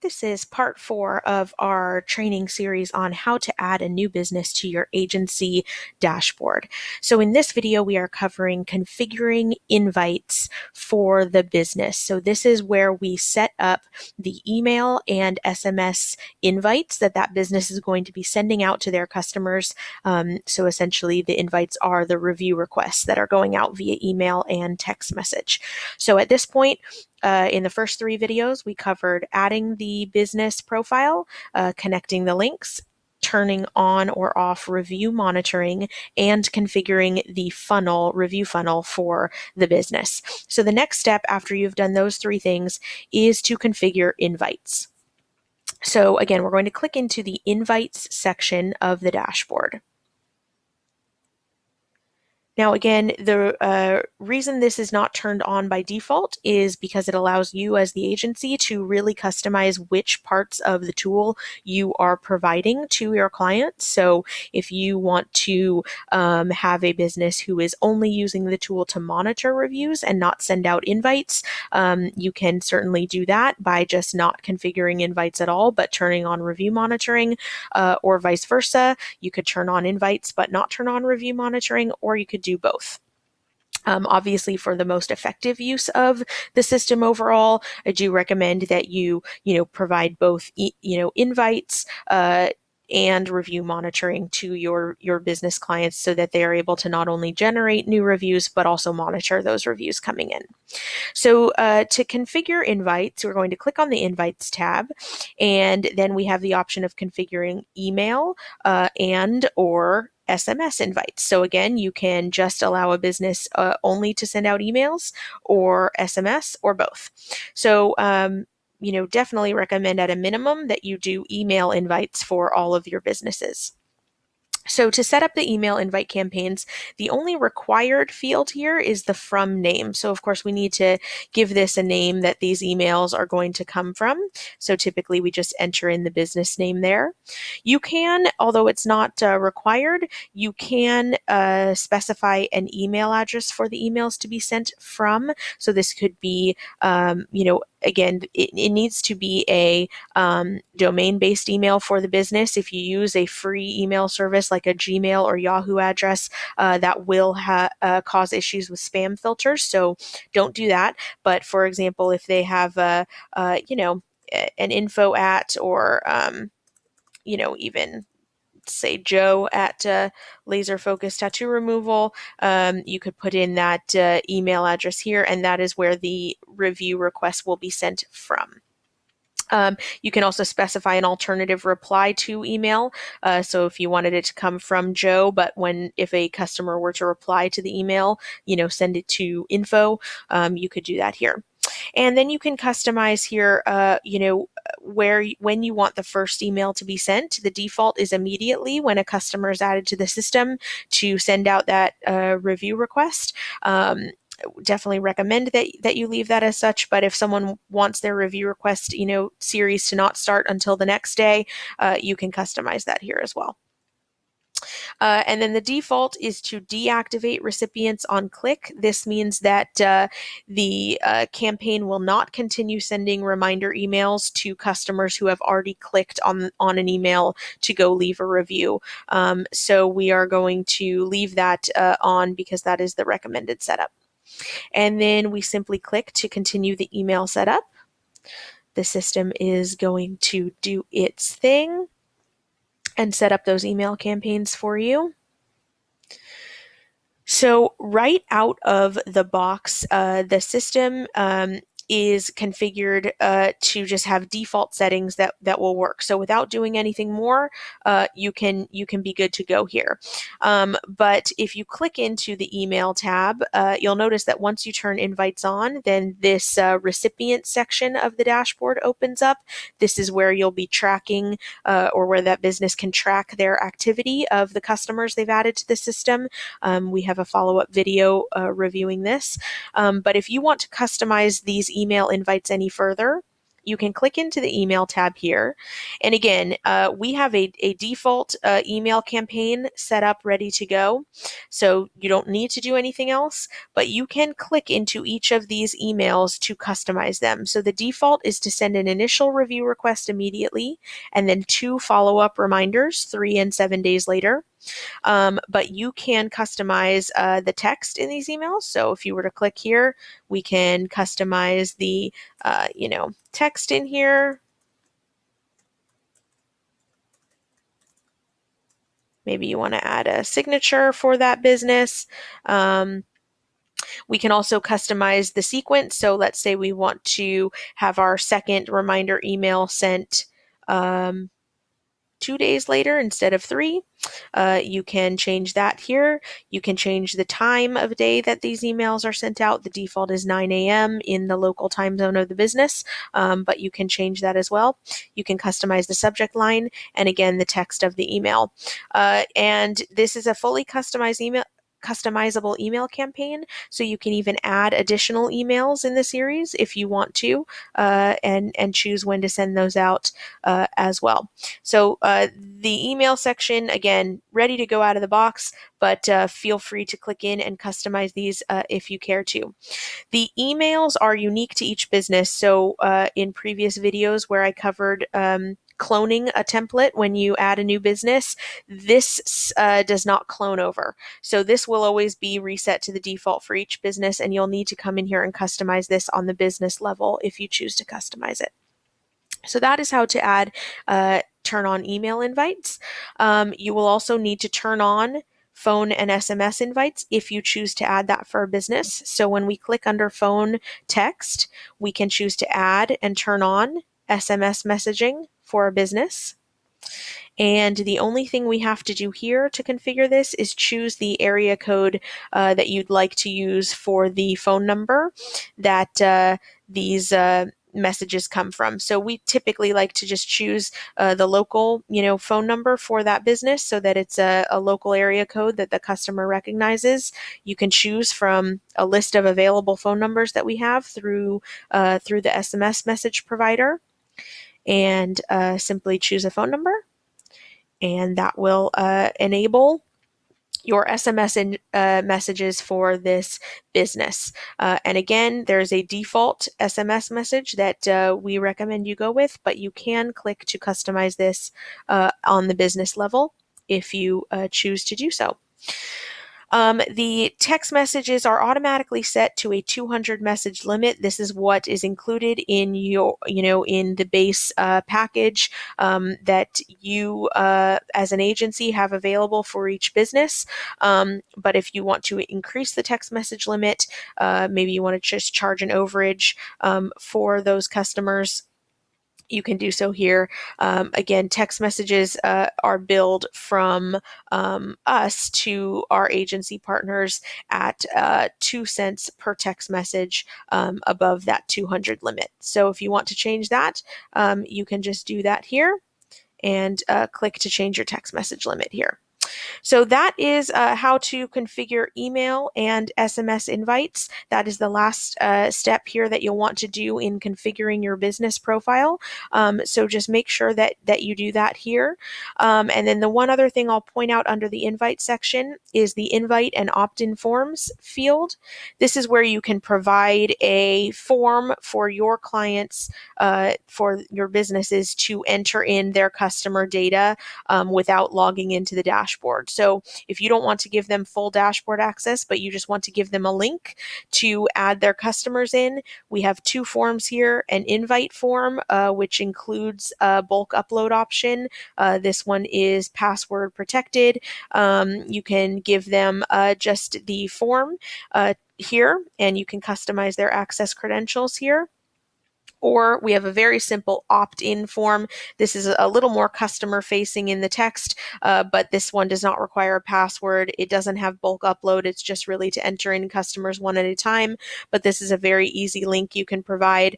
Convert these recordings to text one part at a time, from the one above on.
This is part 4 of our training series on how to add a new business to your agency dashboard. So in this video, we are covering configuring invites for the business. So this is where we set up the email and SMS invites that business is going to be sending out to their customers. So essentially the invites are the review requests that are going out via email and text message. So at this point, in the first 3 videos, we covered adding the business profile, connecting the links, turning on or off review monitoring, and configuring the review funnel for the business. So the next step after you've done those 3 things is to configure invites. So again, we're going to click into the invites section of the dashboard. Now again, the reason this is not turned on by default is because it allows you as the agency to really customize which parts of the tool you are providing to your clients. So if you want to have a business who is only using the tool to monitor reviews and not send out invites, you can certainly do that by just not configuring invites at all, but turning on review monitoring, or vice versa. You could turn on invites but not turn on review monitoring, or you could do both. Obviously, for the most effective use of the system overall, I do recommend that you provide both invites and review monitoring to your business clients so that they are able to not only generate new reviews but also monitor those reviews coming in. So to configure invites, we're going to click on the Invites tab, and then we have the option of configuring email and or SMS invites. So again, you can just allow a business only to send out emails, or SMS, or both. So definitely recommend at a minimum that you do email invites for all of your businesses. So to set up the email invite campaigns, the only required field here is the from name. So of course we need to give this a name that these emails are going to come from. So typically we just enter in the business name there. You can, although it's not required, you can specify an email address for the emails to be sent from. So this could be, again, it needs to be a domain-based email for the business. If you use a free email service like a Gmail or Yahoo address, that will cause issues with spam filters. So don't do that. But for example, if they have an info at, or even say Joe at Laser Focus Tattoo Removal, you could put in that email address here, and that is where the review request will be sent from. You can also specify an alternative reply to email. So if you wanted it to come from Joe, but if a customer were to reply to the email, send it to info, you could do that here. And then you can customize here, when you want the first email to be sent. The default is immediately when a customer is added to the system to send out that review request. Definitely recommend that you leave that as such, but if someone wants their review request series to not start until the next day, you can customize that here as well. And then the default is to deactivate recipients on click. This means that the campaign will not continue sending reminder emails to customers who have already clicked on an email to go leave a review. So we are going to leave that on because that is the recommended setup. And then we simply click to continue the email setup. The system is going to do its thing and set up those email campaigns for you. So right out of the box, the system is configured to just have default settings that will work. So without doing anything more, you can be good to go here. But if you click into the email tab, you'll notice that once you turn invites on, then this recipient section of the dashboard opens up. This is where you'll be tracking, or where that business can track their activity of the customers they've added to the system. We have a follow-up video reviewing this. But if you want to customize these email invites any further, you can click into the email tab here. And again, we have a default email campaign set up ready to go. So you don't need to do anything else, but you can click into each of these emails to customize them. So the default is to send an initial review request immediately and then 2 follow-up reminders 3 and 7 days later. But you can customize the text in these emails. So if you were to click here, we can customize the, text in here. Maybe you want to add a signature for that business. We can also customize the sequence. So let's say we want to have our second reminder email sent 2 days later instead of 3. You can change that here. You can change the time of day that these emails are sent out. The default is 9 a.m. in the local time zone of the business, but you can change that as well. You can customize the subject line and again the text of the email. And this is a fully customizable email campaign, so you can even add additional emails in the series if you want to, and choose when to send those out as well. So the email section, again, ready to go out of the box, but feel free to click in and customize these if you care to. The emails are unique to each business. So in previous videos where I covered cloning a template when you add a new business, this does not clone over. So this will always be reset to the default for each business, and you'll need to come in here and customize this on the business level if you choose to customize it. So that is how to add turn on email invites. You will also need to turn on phone and SMS invites if you choose to add that for a business. So when we click under phone text, we can choose to add and turn on SMS messaging for a business. And the only thing we have to do here to configure this is choose the area code that you'd like to use for the phone number that these messages come from. So we typically like to just choose the local, phone number for that business so that it's a local area code that the customer recognizes. You can choose from a list of available phone numbers that we have through the SMS message provider, and simply choose a phone number, and that will enable your SMS messages for this business. And again, there's a default SMS message that we recommend you go with, but you can click to customize this on the business level if you choose to do so. The text messages are automatically set to a 200 message limit. This is what is included in in the base package that you as an agency have available for each business. But if you want to increase the text message limit, maybe you want to just charge an overage for those customers, you can do so here. Again, text messages are billed from us to our agency partners at 2 cents per text message above that 200 limit. So if you want to change that, you can just do that here and click to change your text message limit here. So that is how to configure email and SMS invites. That is the last step here that you'll want to do in configuring your business profile. So just make sure that you do that here. And then the one other thing I'll point out under the invite section is the invite and opt-in forms field. This is where you can provide a form for your clients, for your businesses to enter in their customer data without logging into the dashboard. So if you don't want to give them full dashboard access, but you just want to give them a link to add their customers in, we have 2 forms here: an invite form, which includes a bulk upload option. This one is password protected. You can give them just the form here, and you can customize their access credentials here. Or we have a very simple opt-in form. This is a little more customer facing in the text, but this one does not require a password. It doesn't have bulk upload. It's just really to enter in customers one at a time. But this is a very easy link you can provide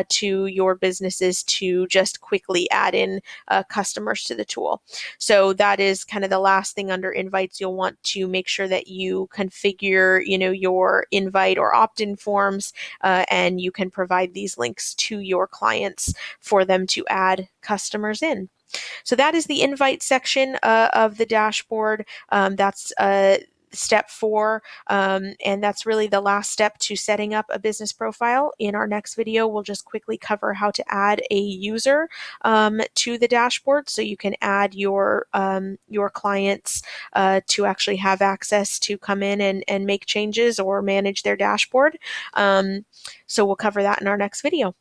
to your businesses to just quickly add in customers to the tool. So that is kind of the last thing under invites. You'll want to make sure that you configure, your invite or opt-in forms, and you can provide these links to to your clients for them to add customers in. So that is the invite section of the dashboard. That's step 4, and that's really the last step to setting up a business profile. In our next video, we'll just quickly cover how to add a user to the dashboard, so you can add your clients to actually have access to come in and make changes or manage their dashboard. So we'll cover that in our next video.